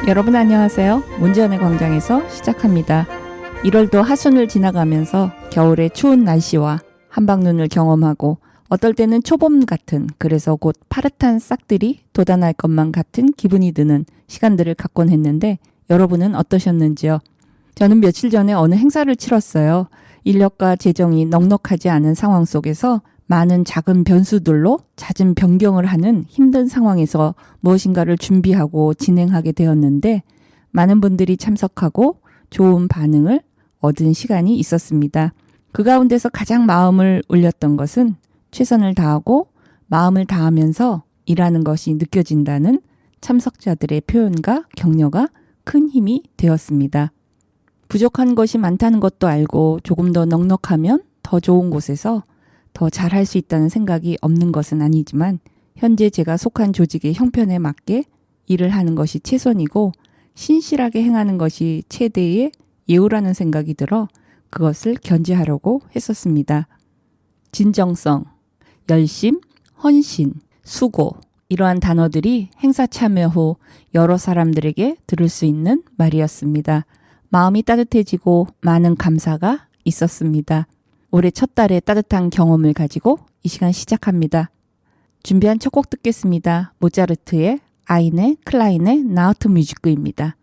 여러분 안녕하세요. 문제연의 광장에서 시작합니다. 1월도 하순을 지나가면서 겨울의 추운 날씨와 한방눈을 경험하고 어떨 때는 초봄 같은, 그래서 곧 파릇한 싹들이 돋아날 것만 같은 기분이 드는 시간들을 갖곤 했는데 여러분은 어떠셨는지요? 저는 며칠 전에 어느 행사를 치렀어요. 인력과 재정이 넉넉하지 않은 상황 속에서 많은 작은 변수들로 잦은 변경을 하는 힘든 상황에서 무엇인가를 준비하고 진행하게 되었는데 많은 분들이 참석하고 좋은 반응을 얻은 시간이 있었습니다. 그 가운데서 가장 마음을 울렸던 것은 최선을 다하고 마음을 다하면서 일하는 것이 느껴진다는 참석자들의 표현과 격려가 큰 힘이 되었습니다. 부족한 것이 많다는 것도 알고 조금 더 넉넉하면 더 좋은 곳에서 더 잘할 수 있다는 생각이 없는 것은 아니지만 현재 제가 속한 조직의 형편에 맞게 일을 하는 것이 최선이고 신실하게 행하는 것이 최대의 예우라는 생각이 들어 그것을 견지하려고 했었습니다. 진정성, 열심, 헌신, 수고 이러한 단어들이 행사 참여 후 여러 사람들에게 들을 수 있는 말이었습니다. 마음이 따뜻해지고 많은 감사가 있었습니다. 올해 첫 달에 따뜻한 경험을 가지고 이 시간 시작합니다. 준비한 첫 곡 듣겠습니다. 모차르트의 아이네 클라이네 나우트 뮤지크입니다.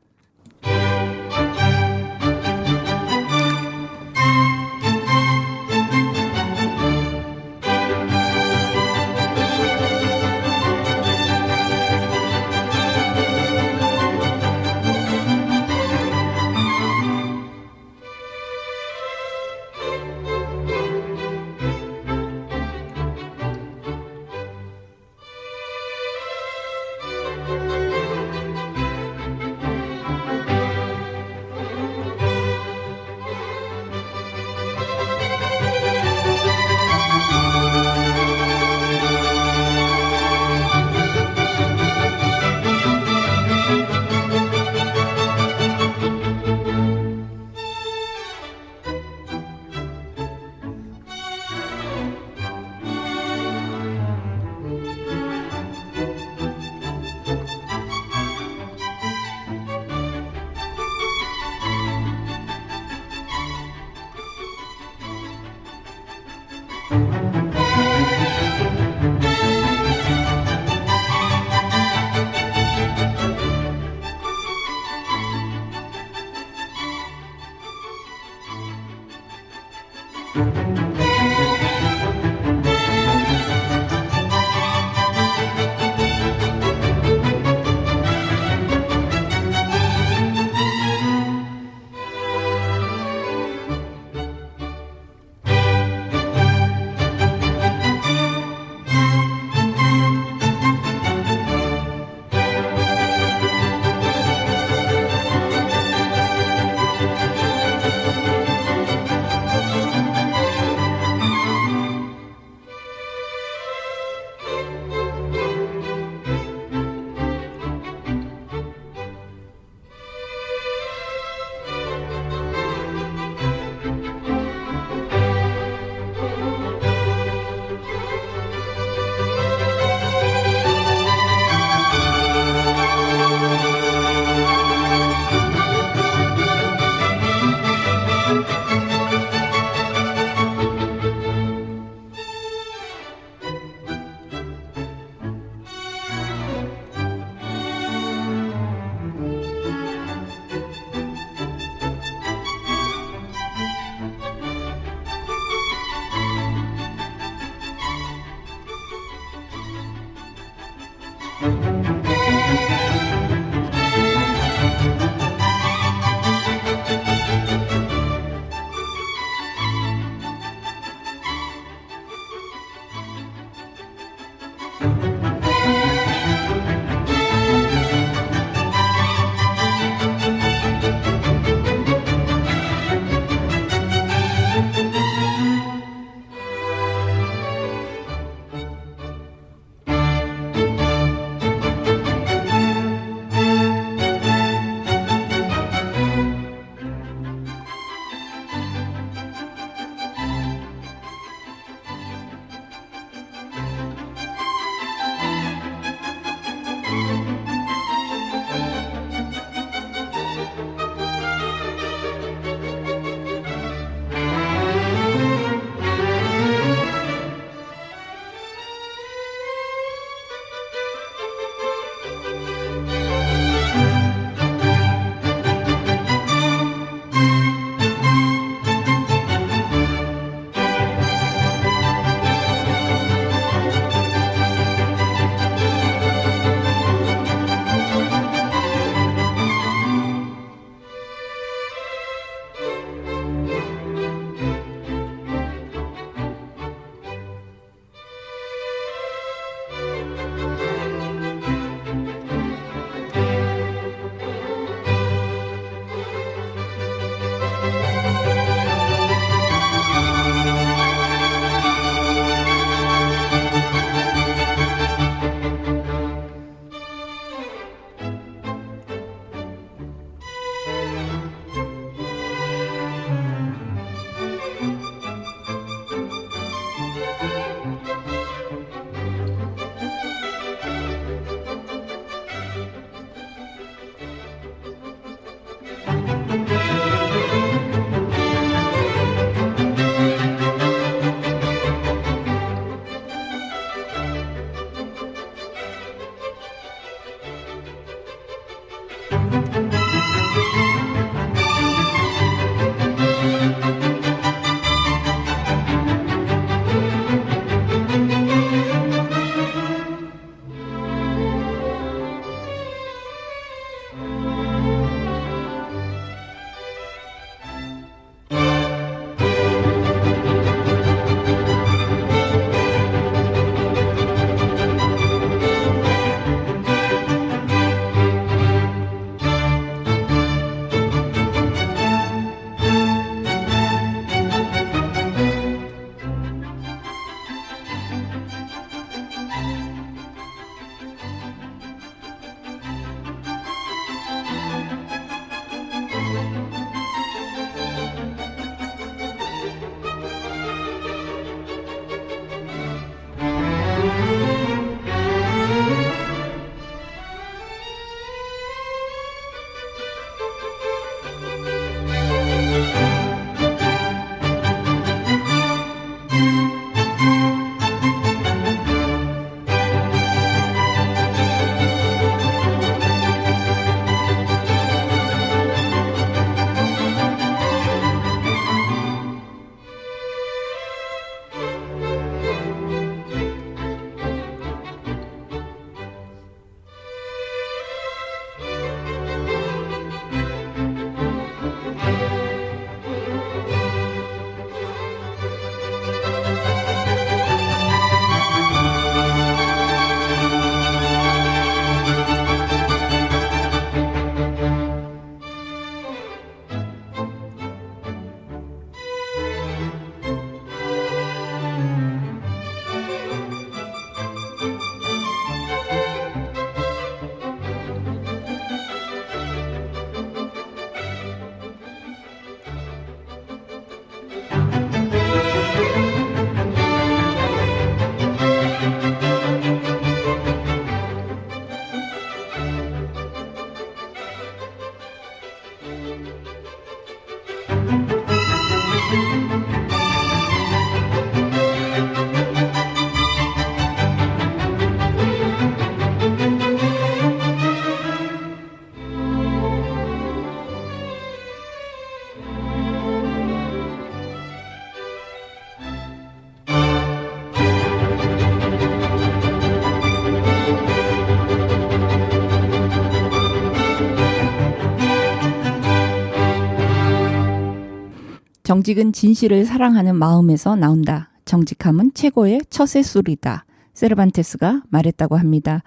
정직은 진실을 사랑하는 마음에서 나온다. 정직함은 최고의 처세술이다. 세르반테스가 말했다고 합니다.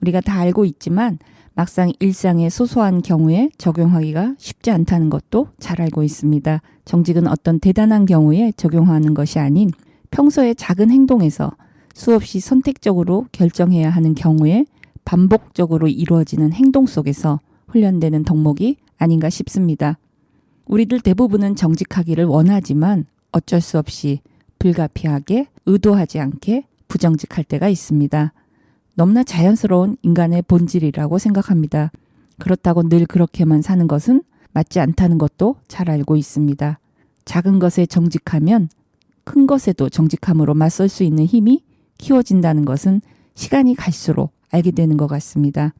우리가 다 알고 있지만 막상 일상의 소소한 경우에 적용하기가 쉽지 않다는 것도 잘 알고 있습니다. 정직은 어떤 대단한 경우에 적용하는 것이 아닌 평소의 작은 행동에서 수없이 선택적으로 결정해야 하는 경우에 반복적으로 이루어지는 행동 속에서 훈련되는 덕목이 아닌가 싶습니다. 우리들 대부분은 정직하기를 원하지만 어쩔 수 없이 불가피하게 의도하지 않게 부정직할 때가 있습니다. 너무나 자연스러운 인간의 본질이라고 생각합니다. 그렇다고 늘 그렇게만 사는 것은 맞지 않다는 것도 잘 알고 있습니다. 작은 것에 정직하면 큰 것에도 정직함으로 맞설 수 있는 힘이 키워진다는 것은 시간이 갈수록 알게 되는 것 같습니다.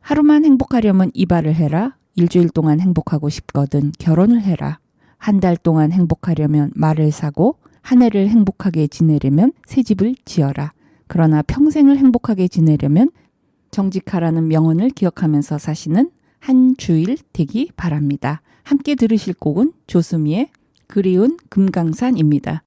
하루만 행복하려면 이발을 해라. 일주일 동안 행복하고 싶거든 결혼을 해라. 한 달 동안 행복하려면 말을 사고 한 해를 행복하게 지내려면 새 집을 지어라. 그러나 평생을 행복하게 지내려면 정직하라는 명언을 기억하면서 사시는 한 주일 되기 바랍니다. 함께 들으실 곡은 조수미의 그리운 금강산입니다.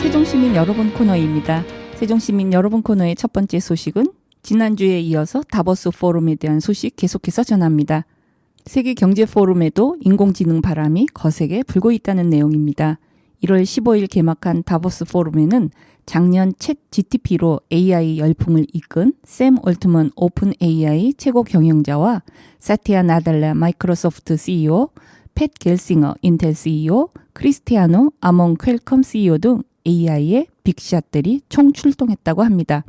세종시민 여러분 코너입니다. 세종시민 여러분 코너의 첫 번째 소식은 지난주에 이어서 다보스 포럼에 대한 소식 계속해서 전합니다. 세계 경제 포럼에도 인공지능 바람이 거세게 불고 있다는 내용입니다. 1월 15일 개막한 다보스 포럼에는 작년 챗 GTP로 AI 열풍을 이끈 샘 올트먼 오픈 AI 최고 경영자와 사티아 나델라 마이크로소프트 CEO, 팻 겔싱어 인텔 CEO, 크리스티아노 아몽 퀄컴 CEO 등 AI의 빅샷들이 총 출동했다고 합니다.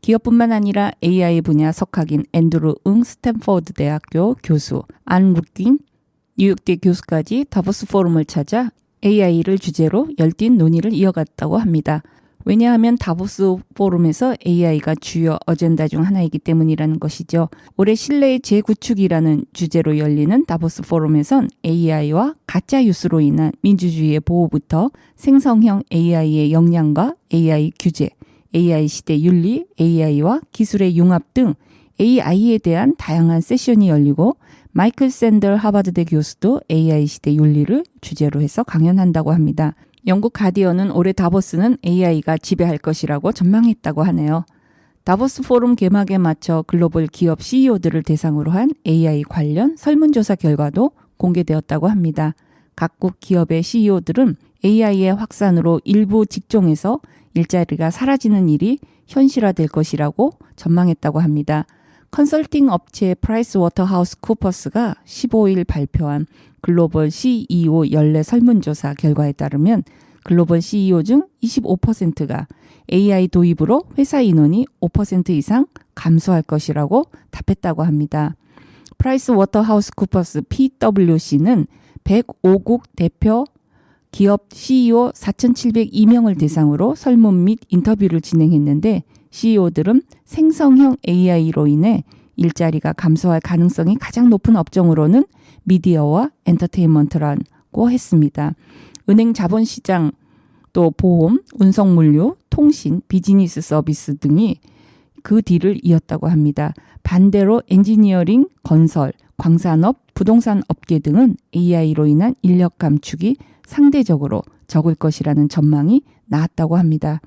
기업뿐만 아니라 AI 분야 석학인 앤드루 응 스탠포드 대학교 교수, 안 루킹 뉴욕대 교수까지 다보스 포럼을 찾아 AI를 주제로 열띤 논의를 이어갔다고 합니다. 왜냐하면 다보스 포럼에서 AI가 주요 어젠다 중 하나이기 때문이라는 것이죠. 올해 신뢰의 재구축이라는 주제로 열리는 다보스 포럼에선 AI와 가짜 뉴스로 인한 민주주의의 보호부터 생성형 AI의 역량과 AI 규제, AI 시대 윤리, AI와 기술의 융합 등 AI에 대한 다양한 세션이 열리고 마이클 샌더 하버드대 교수도 AI 시대 윤리를 주제로 해서 강연한다고 합니다. 영국 가디언은 올해 다보스는 AI가 지배할 것이라고 전망했다고 하네요. 다보스 포럼 개막에 맞춰 글로벌 기업 CEO들을 대상으로 한 AI 관련 설문조사 결과도 공개되었다고 합니다. 각국 기업의 CEO들은 AI의 확산으로 일부 직종에서 일자리가 사라지는 일이 현실화될 것이라고 전망했다고 합니다. 컨설팅 업체 프라이스워터하우스 쿠퍼스가 15일 발표한 글로벌 CEO 연례 설문조사 결과에 따르면 글로벌 CEO 중 25%가 AI 도입으로 회사 인원이 5% 이상 감소할 것이라고 답했다고 합니다. 프라이스워터하우스 쿠퍼스 PwC는 105국 대표 기업 CEO 4,702명을 대상으로 설문 및 인터뷰를 진행했는데 CEO들은 생성형 AI로 인해 일자리가 감소할 가능성이 가장 높은 업종으로는 미디어와 엔터테인먼트라고 했습니다. 은행 자본시장, 또 보험, 운송물류, 통신, 비즈니스 서비스 등이 그 뒤를 이었다고 합니다. 반대로 엔지니어링, 건설, 광산업, 부동산 업계 등은 AI로 인한 인력 감축이 상대적으로 적을 것이라는 전망이 나왔다고 합니다.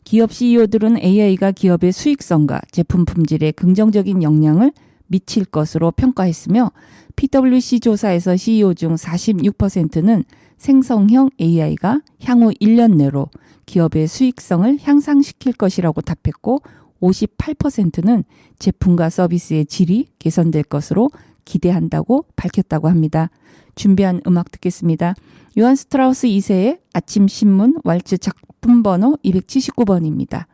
기업 CEO들은 AI가 기업의 수익성과 제품 품질에 긍정적인 영향을 미칠 것으로 평가했으며 PwC 조사에서 CEO 중 46%는 생성형 AI가 향후 1년 내로 기업의 수익성을 향상시킬 것이라고 답했고 58%는 제품과 서비스의 질이 개선될 것으로 기대한다고 밝혔다고 합니다. 준비한 음악 듣겠습니다. 요한 스트라우스 2세의 아침 신문 왈츠 작품 번호 279번입니다.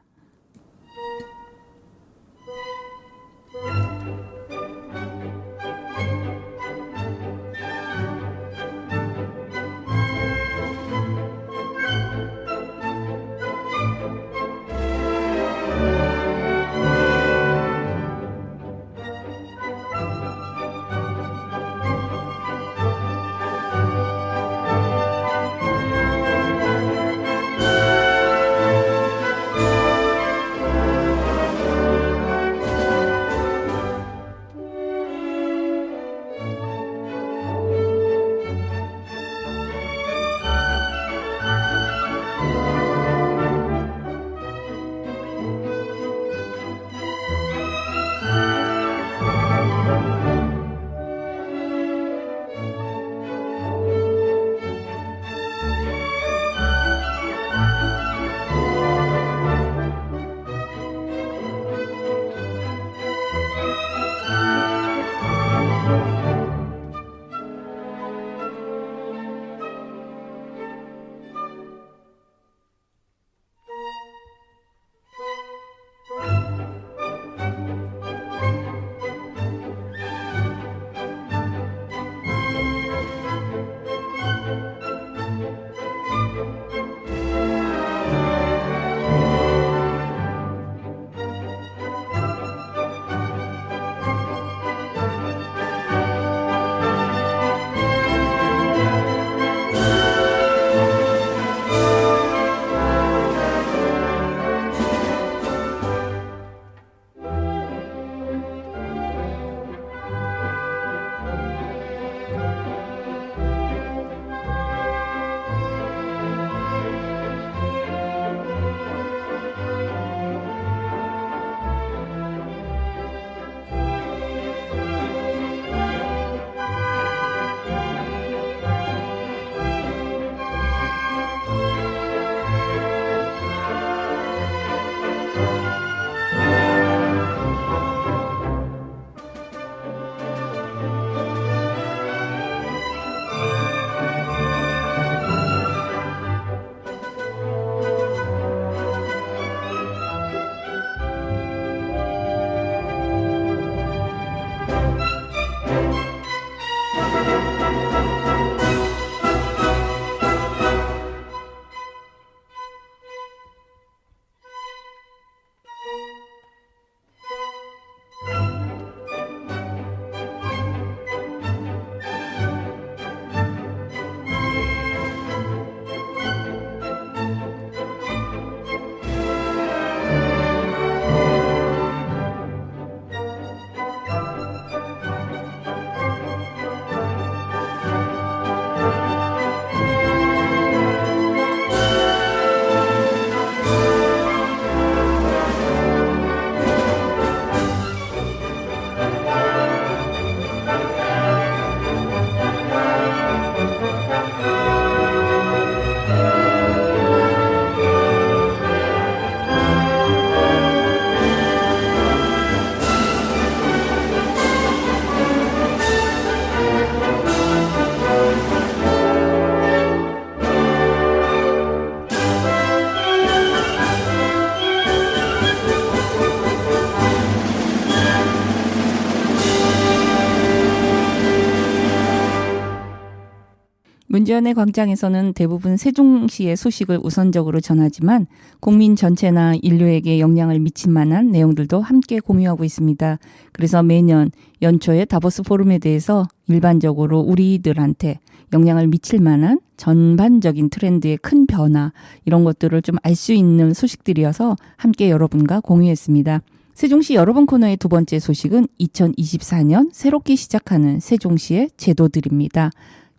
문재인의 광장에서는 대부분 세종시의 소식을 우선적으로 전하지만 국민 전체나 인류에게 영향을 미칠 만한 내용들도 함께 공유하고 있습니다. 그래서 매년 연초에 다보스 포럼에 대해서 일반적으로 우리들한테 영향을 미칠 만한 전반적인 트렌드의 큰 변화 이런 것들을 좀 알 수 있는 소식들이어서 함께 여러분과 공유했습니다. 세종시 여러분 코너의 두 번째 소식은 2024년 새롭게 시작하는 세종시의 제도들입니다.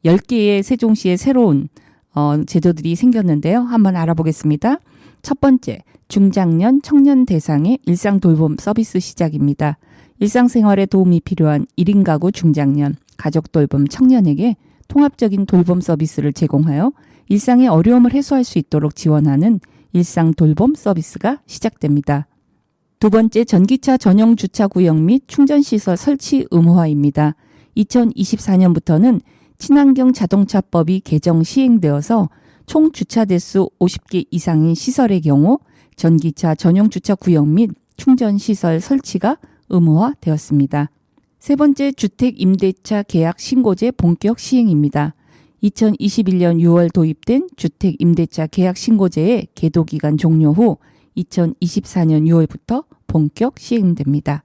10개의 세종시의 새로운 제도들이 생겼는데요. 한번 알아보겠습니다. 첫 번째, 중장년 청년 대상의 일상 돌봄 서비스 시작입니다. 일상생활에 도움이 필요한 1인 가구 중장년, 가족 돌봄 청년에게 통합적인 돌봄 서비스를 제공하여 일상의 어려움을 해소할 수 있도록 지원하는 일상 돌봄 서비스가 시작됩니다. 두 번째, 전기차 전용 주차 구역 및 충전시설 설치 의무화입니다. 2024년부터는 친환경 자동차법이 개정 시행되어서 총 주차 대수 50개 이상인 시설의 경우 전기차 전용 주차 구역 및 충전 시설 설치가 의무화되었습니다. 세 번째, 주택 임대차 계약 신고제 본격 시행입니다. 2021년 6월 도입된 주택 임대차 계약 신고제의 계도 기간 종료 후 2024년 6월부터 본격 시행됩니다.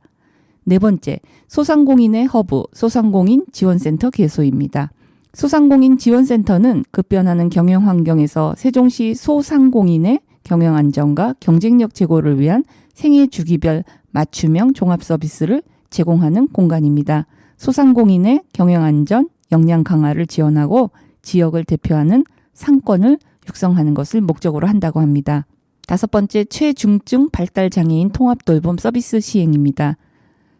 네 번째, 소상공인의 허브 소상공인 지원센터 개소입니다. 소상공인 지원센터는 급변하는 경영 환경에서 세종시 소상공인의 경영 안정과 경쟁력 제고를 위한 생애 주기별 맞춤형 종합 서비스를 제공하는 공간입니다. 소상공인의 경영 안전, 역량 강화를 지원하고 지역을 대표하는 상권을 육성하는 것을 목적으로 한다고 합니다. 다섯 번째, 최중증 발달 장애인 통합 돌봄 서비스 시행입니다.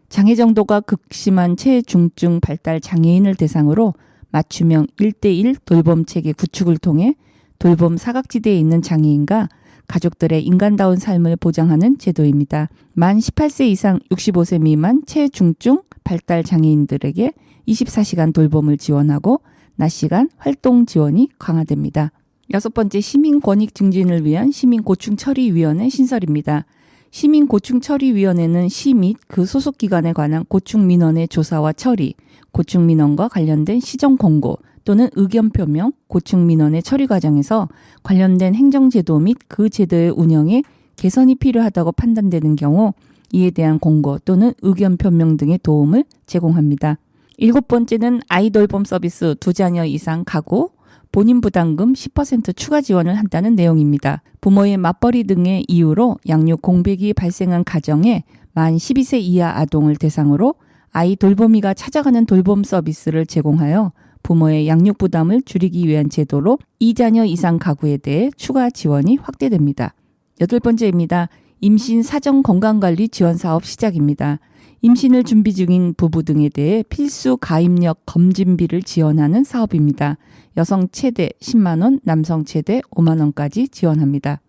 장애 정도가 극심한 최중증 발달 장애인을 대상으로 맞춤형 1대1 돌봄 체계 구축을 통해 돌봄 사각지대에 있는 장애인과 가족들의 인간다운 삶을 보장하는 제도입니다. 만 18세 이상 65세 미만 최중증 발달 장애인들에게 24시간 돌봄을 지원하고 낮 시간 활동 지원이 강화됩니다. 여섯 번째, 시민 권익 증진을 위한 시민고충처리위원회 신설입니다. 시민고충처리위원회는 시 및 그 소속기관에 관한 고충민원의 조사와 처리, 고충민원과 관련된 시정공고 또는 의견 표명, 고충민원의 처리 과정에서 관련된 행정제도 및 그 제도의 운영에 개선이 필요하다고 판단되는 경우 이에 대한 공고 또는 의견 표명 등의 도움을 제공합니다. 일곱 번째는 아이돌봄 서비스 2자녀 이상 가구, 본인 부담금 10% 추가 지원을 한다는 내용입니다. 부모의 맞벌이 등의 이유로 양육 공백이 발생한 가정에 만 12세 이하 아동을 대상으로 아이 돌보미가 찾아가는 돌봄 서비스를 제공하여 부모의 양육 부담을 줄이기 위한 제도로 2자녀 이상 가구에 대해 추가 지원이 확대됩니다. 여덟 번째입니다. 임신 사정 건강관리 지원 사업 시작입니다. 임신을 준비 중인 부부 등에 대해 필수 가입력 검진비를 지원하는 사업입니다. 여성 최대 10만 원, 남성 최대 5만 원까지 지원합니다.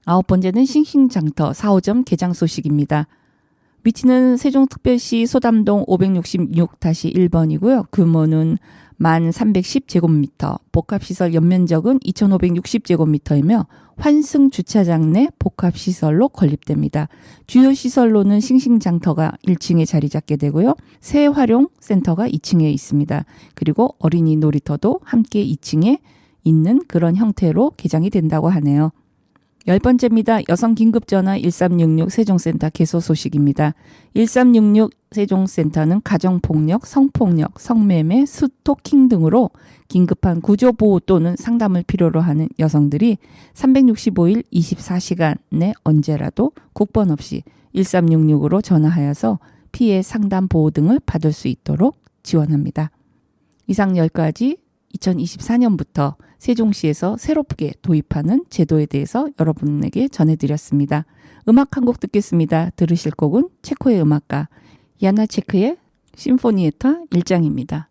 아홉 번째는 싱싱장터 4호점 개장 소식입니다. 위치는 세종특별시 소담동 566-1번이고요. 규모는 1310제곱미터, 복합시설 연면적은 2560제곱미터이며 환승 주차장 내 복합시설로 건립됩니다. 주요 시설로는 싱싱장터가 1층에 자리 잡게 되고요. 새활용센터가 2층에 있습니다. 그리고 어린이 놀이터도 함께 2층에 있는 그런 형태로 개장이 된다고 하네요. 열 번째입니다. 여성 긴급전화 1366 세종센터 개소 소식입니다. 1366 세종센터는 가정폭력, 성폭력, 성매매, 스토킹 등으로 긴급한 구조보호 또는 상담을 필요로 하는 여성들이 365일 24시간 내 언제라도 국번 없이 1366으로 전화하여서 피해 상담 보호 등을 받을 수 있도록 지원합니다. 이상 10가지 2024년부터 세종시에서 새롭게 도입하는 제도에 대해서 여러분에게 전해드렸습니다. 음악 한 곡 듣겠습니다. 들으실 곡은 체코의 음악가 야나체크의 심포니에타 1장입니다.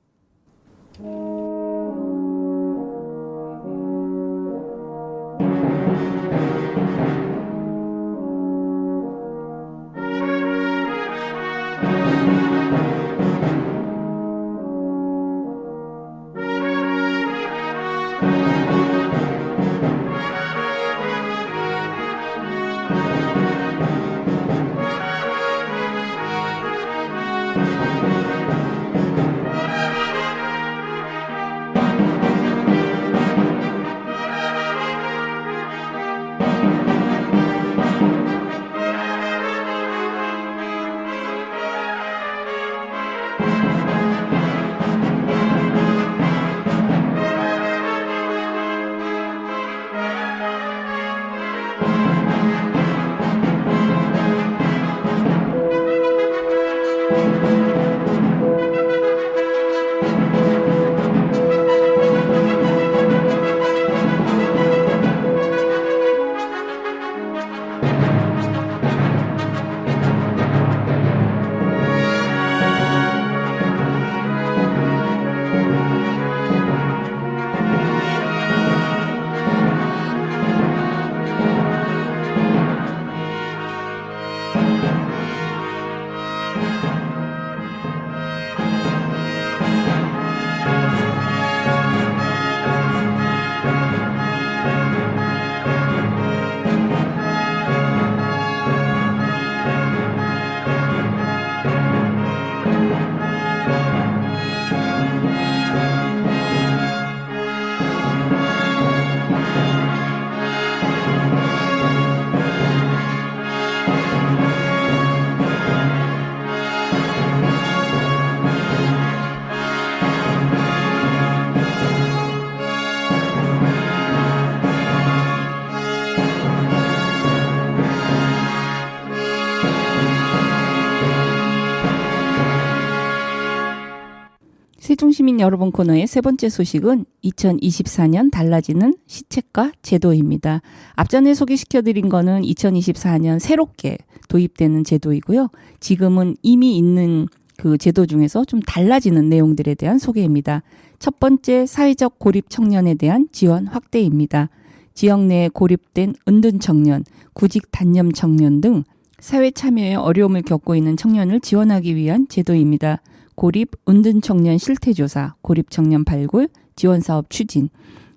세종시민 여러분 코너의 세 번째 소식은 2024년 달라지는 시책과 제도입니다. 앞전에 소개시켜드린 거는 2024년 새롭게 도입되는 제도이고요. 지금은 이미 있는 그 제도 중에서 좀 달라지는 내용들에 대한 소개입니다. 첫 번째, 사회적 고립 청년에 대한 지원 확대입니다. 지역 내에 고립된 은둔 청년, 구직 단념 청년 등 사회 참여에 어려움을 겪고 있는 청년을 지원하기 위한 제도입니다. 고립 은둔 청년 실태조사, 고립 청년 발굴, 지원 사업 추진,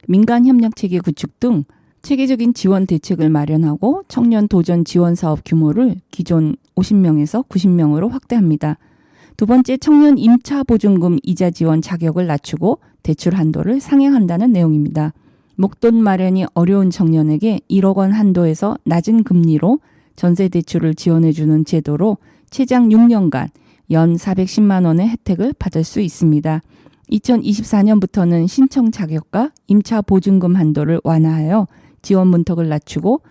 민간 협력 체계 구축 등 체계적인 지원 대책을 마련하고 청년 도전 지원 사업 규모를 기존 50명에서 90명으로 확대합니다. 두 번째, 청년 임차 보증금 이자 지원 자격을 낮추고 대출 한도를 상향한다는 내용입니다. 목돈 마련이 어려운 청년에게 1억 원 한도에서 낮은 금리로 전세 대출을 지원해주는 제도로 최장 6년간 연 410만 원의 혜택을 받을 수 있습니다. 2024년부터는 신청 자격과 임차 보증금 한도를 완화하여 지원 문턱을 낮추고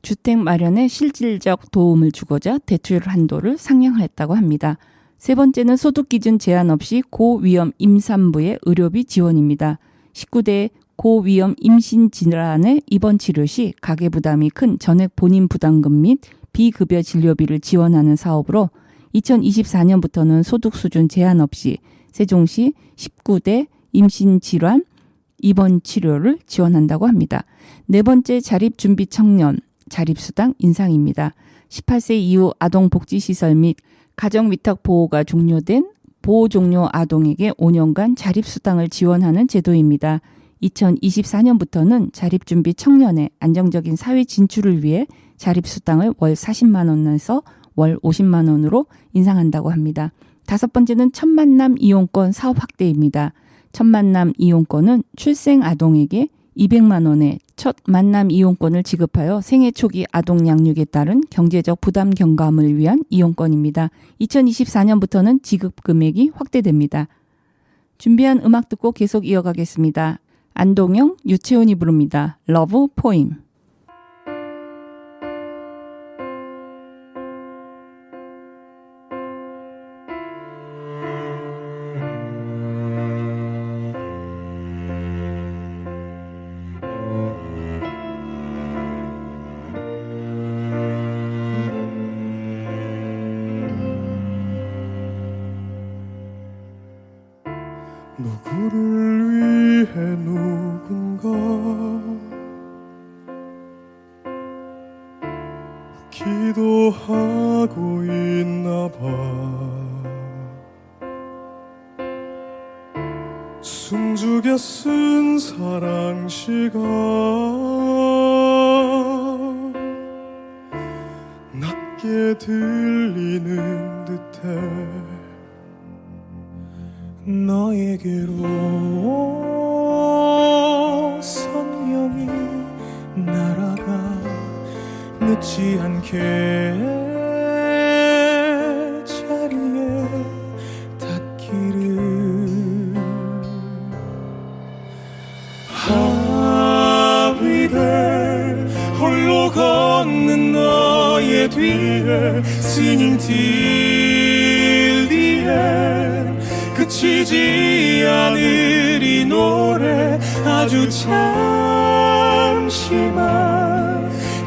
주택 마련에 실질적 도움을 주고자 대출 한도를 상향했다고 합니다. 세 번째는 소득 기준 제한 없이 고위험 임산부의 의료비 지원입니다. 19대 고위험 임신 질환의 입원 치료 시 가계부담이 큰 전액 본인 부담금 및 비급여 진료비를 지원하는 사업으로 2024년부터는 소득 수준 제한 없이 세종시 19대 임신 질환 입원 치료를 지원한다고 합니다. 네 번째, 자립준비 청년 자립수당 인상입니다. 18세 이후 아동복지시설 및 가정위탁 보호가 종료된 보호 종료 아동에게 5년간 자립수당을 지원하는 제도입니다. 2024년부터는 자립준비 청년의 안정적인 사회 진출을 위해 자립수당을 월 40만 원에서 월 50만 원으로 인상한다고 합니다. 다섯 번째는 첫 만남 이용권 사업 확대입니다. 첫 만남 이용권은 출생 아동에게 200만 원의 첫 만남 이용권을 지급하여 생애 초기 아동 양육에 따른 경제적 부담 경감을 위한 이용권입니다. 2024년부터는 지급 금액이 확대됩니다. 준비한 음악 듣고 계속 이어가겠습니다. 안동영, 유채훈이 부릅니다. 러브 포임. 누구를 위해 누군가 기도하고 있나 봐. 숨죽여 쓴 사랑시가 낮게 들리는 듯해 너에게로 선명히 날아가 늦지 않게 자리에 닿기를. 하위를 홀로 걷는 너의 뒤에 singing till the end. 그치지 않을 이 노래 아주 잠시만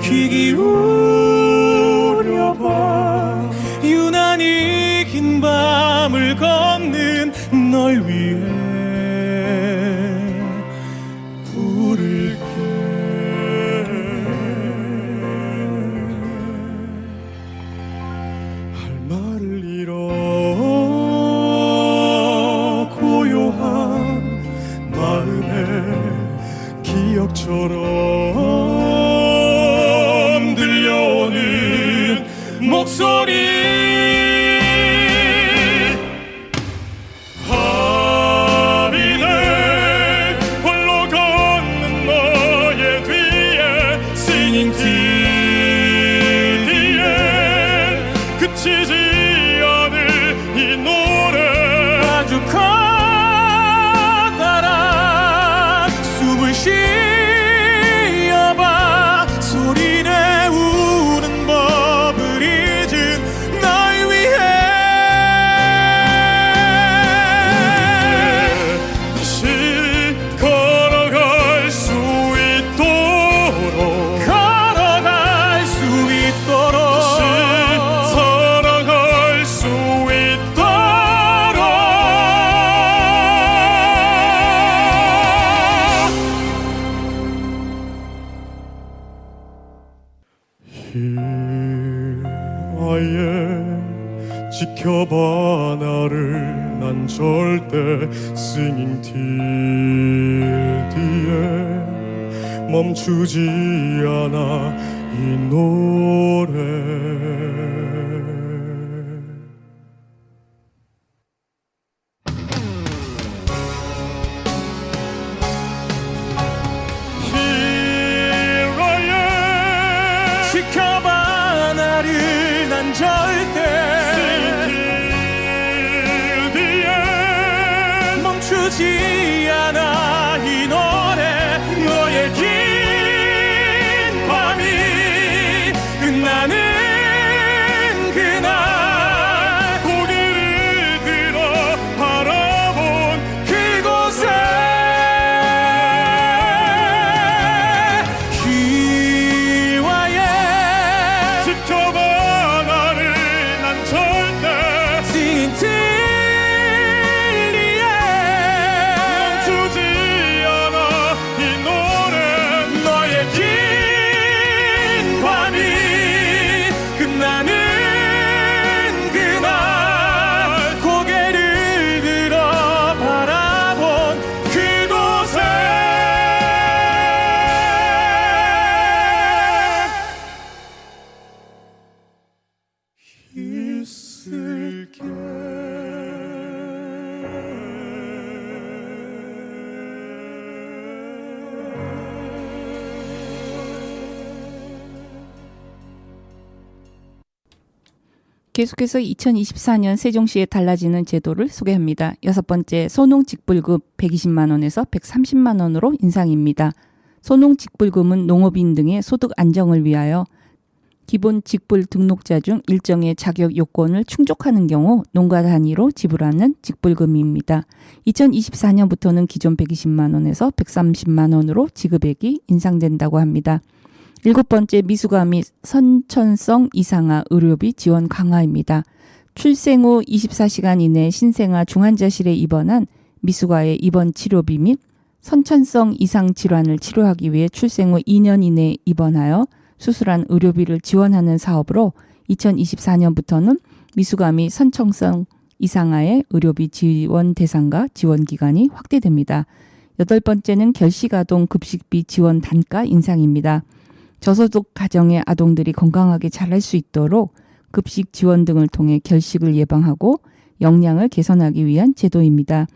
귀 기울여봐. 유난히 긴 밤을 걷는 널 위해 부를게. 할 말을 잃어 기억처럼 들려오는 목소리. 하비네 홀로 걷는 너의 뒤에 singing till the end. 그치지 않을 이 노래 아주 쉬어봐. 소리내 우는 법을 잊은 널 위해 Here 지켜봐 나를 난 절대 Singing till the end 멈추지 않아 이 노래 Here I am 지켜봐 나를 난 절대 멈추지 않아 이 노래 너의 긴 밤이 끝나는 그날 고개를 들어 바라본 그곳에 희와의 지켜봐 나를 난 절대 진실리에 멈추지 않아 이 노래 너의 긴 밤이 끝나는 그날 고개를 들어 바라본 그곳에 있을게 계속해서 2024년 세종시에 달라지는 제도를 소개합니다. 6번째, 소농직불금 120만 원에서 130만 원으로 인상입니다. 소농직불금은 농업인 등의 소득 안정을 위하여 기본 직불 등록자 중 일정의 자격 요건을 충족하는 경우 농가 단위로 지불하는 직불금입니다. 2024년부터는 기존 120만 원에서 130만 원으로 지급액이 인상된다고 합니다. 7번째, 미숙아 및 선천성 이상아 의료비 지원 강화입니다. 출생 후 24시간 이내 신생아 중환자실에 입원한 미숙아의 입원 치료비 및 선천성 이상 질환을 치료하기 위해 출생 후 2년 이내에 입원하여 수술한 의료비를 지원하는 사업으로 2024년부터는 미숙아 및 선천성 이상아의 의료비 지원 대상과 지원 기간이 확대됩니다. 8번째는 결식아동 급식비 지원 단가 인상입니다. 저소득 가정의 아동들이 건강하게 자랄 수 있도록 급식 지원 등을 통해 결식을 예방하고 영양을 개선하기 위한 제도입니다.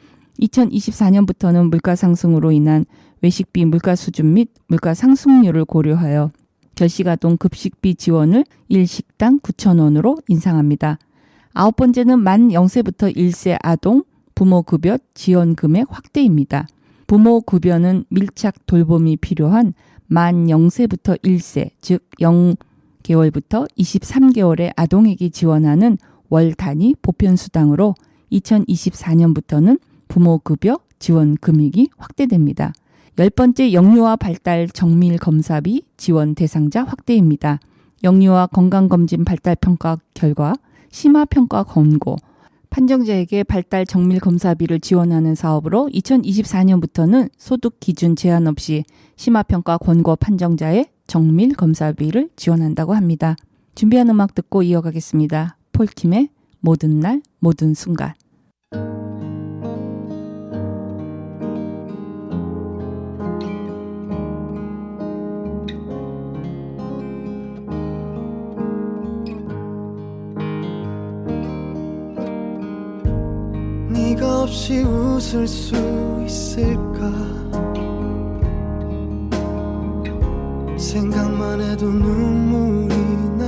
2024년부터는 물가 상승으로 인한 외식비 물가 수준 및 물가 상승률을 고려하여 결식아동 급식비 지원을 1식당 9,000원으로 인상합니다. 9번째는 만 0세부터 1세 아동 부모급여 지원 금액 확대입니다. 부모급여는 밀착 돌봄이 필요한 만 0세부터 1세, 즉 0개월부터 23개월의 아동에게 지원하는 월 단위 보편수당으로 2024년부터는 부모급여 지원 금액이 확대됩니다. 10번째, 영유아 발달 정밀 검사비 지원 대상자 확대입니다. 영유아 건강검진 발달평가 결과 심화평가 권고, 판정자에게 발달 정밀 검사비를 지원하는 사업으로 2024년부터는 소득 기준 제한 없이 심화평가 권고 판정자의 정밀 검사비를 지원한다고 합니다. 준비한 음악 듣고 이어가겠습니다. 폴킴의 모든 날 모든 순간. 네가 없이 웃을 수 있을까 생각만 해도 눈물이 나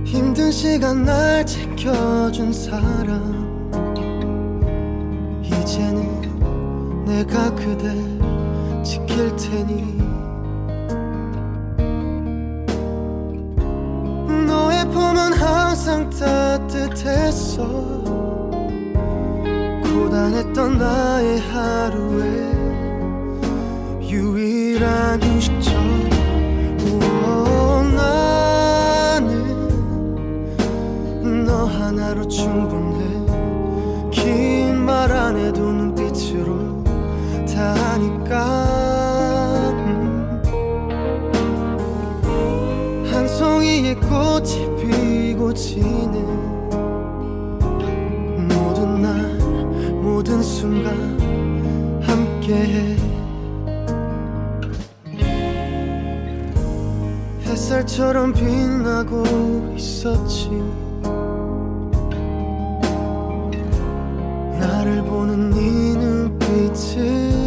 힘든 시간 날 지켜준 사람 이제는 내가 그댈 지킬 테니 너의 품은 항상 따뜻했어 고단했던 나의 하루에 유일한 휴식처 나는 너 하나로 충분해 긴 말 안 해도 눈빛으로 다 하니까 한송이의 꽃이 피고 지는 모든 날 모든 순간 함께해. 햇살처럼 빛나고 있었지. 나를 보는 네 눈빛은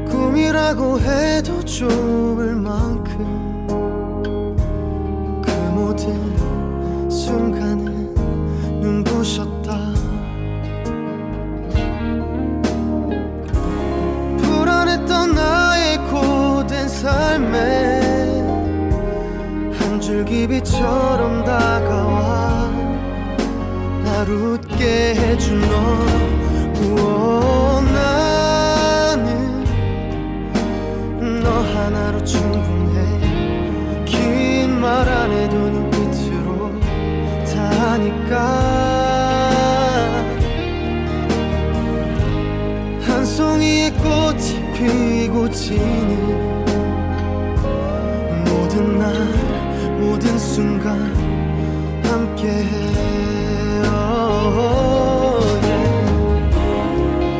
꿈이라고 해도 좁을 만큼 그 모든 순간은 눈부셨다. 불안했던 나의 고된 삶에 한 줄기 빛처럼 다가와 날 웃게 해준 너. 나는 너 하나로 충분해. 긴 말 안 해도 눈빛으로 다 하니까. 한 송이의 꽃이 피고 지는 모든 날 모든 순간 함께해.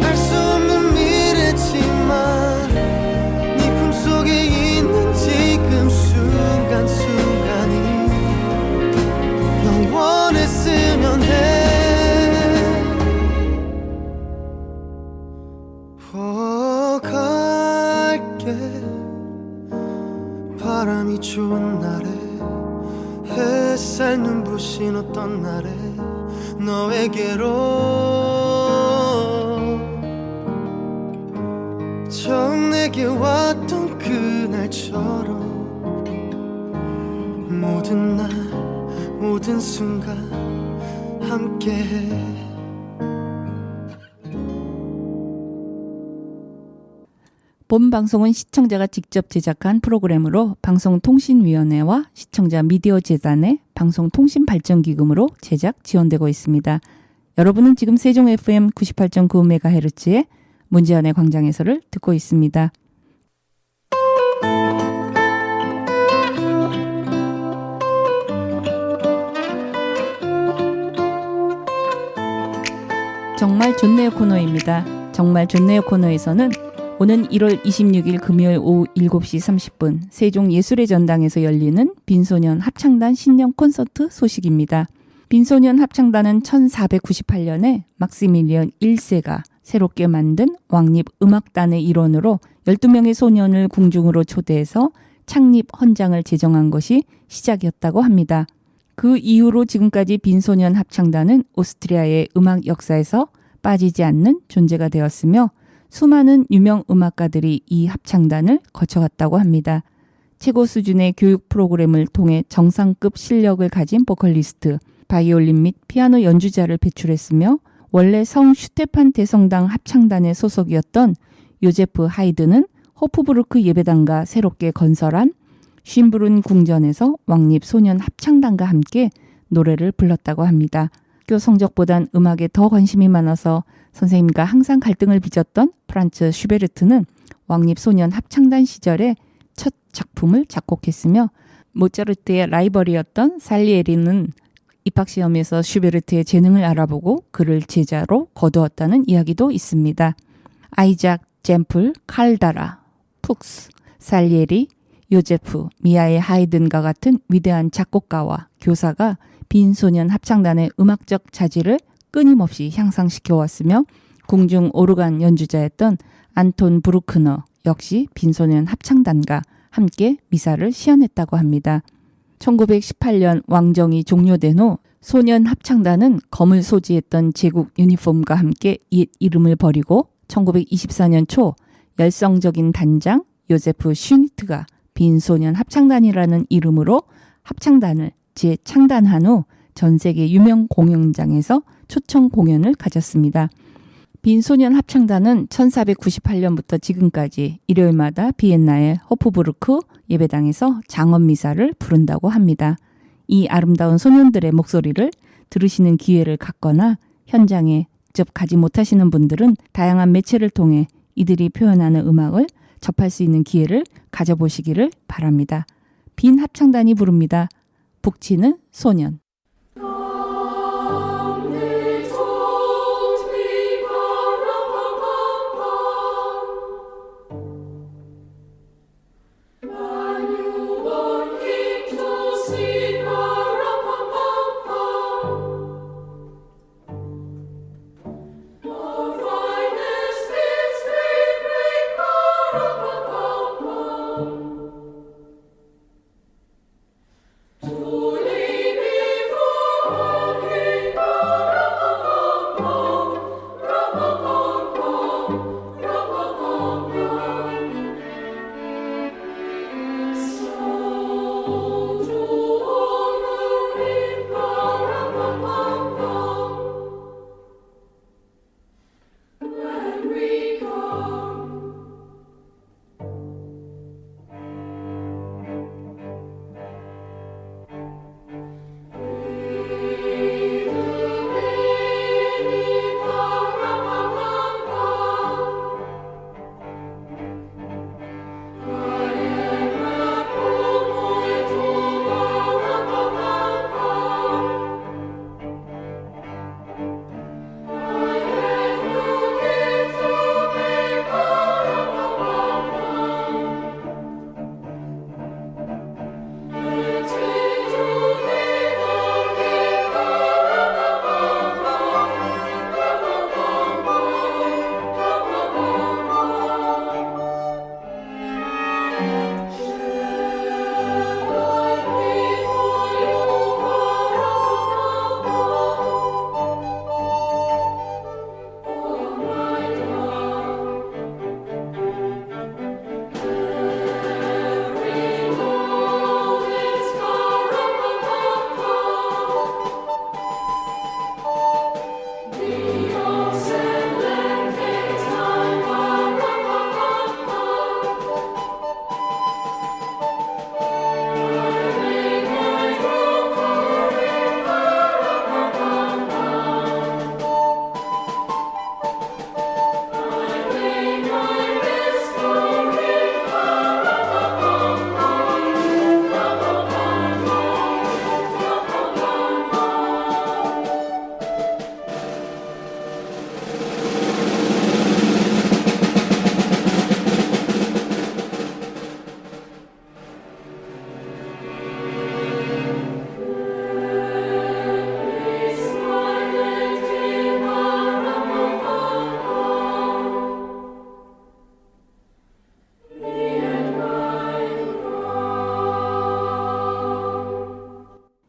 알 수 없는 미래지만 네 품속에 있는 지금 순간순간이 영원했으면 해. 갈게. 바람이 좋은 날에 햇살 눈부신 어떤 날에 너에게로 처음 내게 왔던 그날처럼 모든 날 모든 순간 함께해. 본 방송은 시청자가 직접 제작한 프로그램으로 방송통신위원회와 시청자 미디어재단의 방송통신발전기금으로 제작 지원되고 있습니다. 여러분은 지금 세종 FM 98.9MHz의 문제안의 광장에서를 듣고 있습니다. 정말 좋네요 코너입니다. 정말 좋네요 코너에서는 오는 1월 26일 금요일 오후 7시 30분 세종예술의 전당에서 열리는 빈소년 합창단 신년 콘서트 소식입니다. 빈소년 합창단은 1498년에 막시밀리언 1세가 새롭게 만든 왕립 음악단의 일원으로 12명의 소년을 궁중으로 초대해서 창립 헌장을 제정한 것이 시작이었다고 합니다. 그 이후로 지금까지 빈소년 합창단은 오스트리아의 음악 역사에서 빠지지 않는 존재가 되었으며 수많은 유명 음악가들이 이 합창단을 거쳐갔다고 합니다. 최고 수준의 교육 프로그램을 통해 정상급 실력을 가진 보컬리스트, 바이올린 및 피아노 연주자를 배출했으며 원래 성 슈테판 대성당 합창단의 소속이었던 요제프 하이드는 호프부르크 예배당과 새롭게 건설한 쉰브룬 궁전에서 왕립 소년 합창단과 함께 노래를 불렀다고 합니다. 학교 성적보단 음악에 더 관심이 많아서 선생님과 항상 갈등을 빚었던 프란츠 슈베르트는 왕립 소년 합창단 시절에 첫 작품을 작곡했으며 모차르트의 라이벌이었던 살리에리는 입학시험에서 슈베르트의 재능을 알아보고 그를 제자로 거두었다는 이야기도 있습니다. 아이작, 젬플, 칼다라, 푹스, 살리에리, 요제프, 미하엘 하이든과 같은 위대한 작곡가와 교사가 빈소년 합창단의 음악적 자질을 끊임없이 향상시켜 왔으며 궁중 오르간 연주자였던 안톤 브루크너 역시 빈소년 합창단과 함께 미사를 시연했다고 합니다. 1918년 왕정이 종료된 후 소년 합창단은 검을 소지했던 제국 유니폼과 함께 옛 이름을 버리고 1924년 초 열성적인 단장 요제프 슈니트가 빈소년 합창단이라는 이름으로 합창단을 재창단한 후 전 세계 유명 공연장에서 초청 공연을 가졌습니다. 빈소년 합창단은 1498년부터 지금까지 일요일마다 비엔나의 호프부르크 예배당에서 장엄 미사를 부른다고 합니다. 이 아름다운 소년들의 목소리를 들으시는 기회를 갖거나 현장에 직접 가지 못하시는 분들은 다양한 매체를 통해 이들이 표현하는 음악을 접할 수 있는 기회를 가져보시기를 바랍니다. 빈 합창단이 부릅니다. 북치는 소년.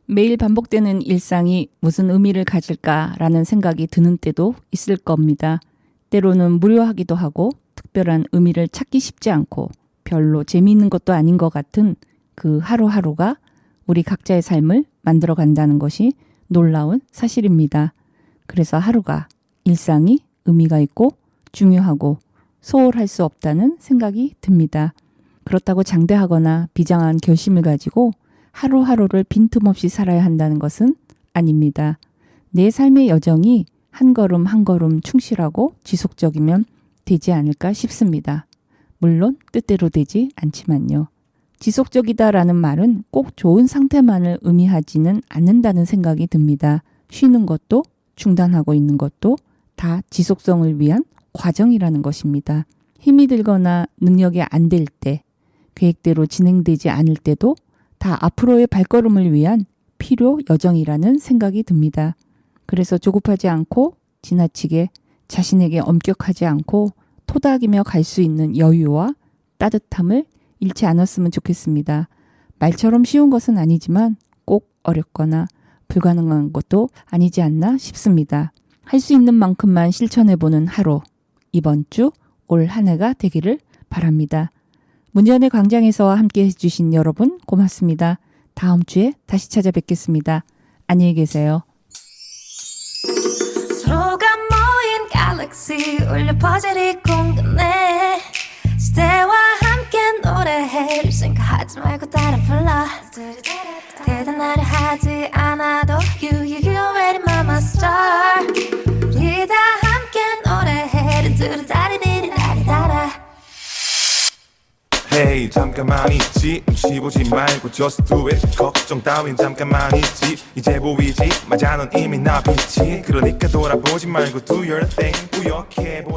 매일 반복되는 일상이 무슨 의미를 가질까라는 생각이 드는 때도 있을 겁니다. 때로는 무료하기도 하고 특별한 의미를 찾기 쉽지 않고 별로 재미있는 것도 아닌 것 같은 그 하루하루가 우리 각자의 삶을 만들어 간다는 것이 놀라운 사실입니다. 그래서 하루가, 일상이 의미가 있고 중요하고 소홀할 수 없다는 생각이 듭니다. 그렇다고 장대하거나 비장한 결심을 가지고 하루하루를 빈틈없이 살아야 한다는 것은 아닙니다. 내 삶의 여정이 한 걸음 한 걸음 충실하고 지속적이면 되지 않을까 싶습니다. 물론 뜻대로 되지 않지만요. 지속적이다라는 말은 꼭 좋은 상태만을 의미하지는 않는다는 생각이 듭니다. 쉬는 것도 중단하고 있는 것도 다 지속성을 위한 과정이라는 것입니다. 힘이 들거나 능력이 안 될 때, 계획대로 진행되지 않을 때도 다 앞으로의 발걸음을 위한 필요 여정이라는 생각이 듭니다. 그래서 조급하지 않고 지나치게 자신에게 엄격하지 않고 토닥이며 갈 수 있는 여유와 따뜻함을 잃지 않았으면 좋겠습니다. 말처럼 쉬운 것은 아니지만 꼭 어렵거나 불가능한 것도 아니지 않나 싶습니다. 할 수 있는 만큼만 실천해보는 하루, 이번 주, 올 한 해가 되기를 바랍니다. 문전의 광장에서 함께 해주신 여러분 고맙습니다. 다음 주에 다시 찾아뵙겠습니다. 안녕히 계세요. 서로가 모인 갤럭시 울려 퍼즐이 궁금해 시대와 함께 노래해 생각하지 말고 따라 불러 대단하려 하지 않아도 You already mama star 우리 다 함께 노래해 두루다리디리다리다라 Hey 잠깐만 있지 눈치 보지 말고 just do it 걱정 따윈 잠깐만 있지 이제 보이지 맞아 넌 이미 나 빛이 그러니까 돌아보지 말고 do your thing 뿌옇게 보여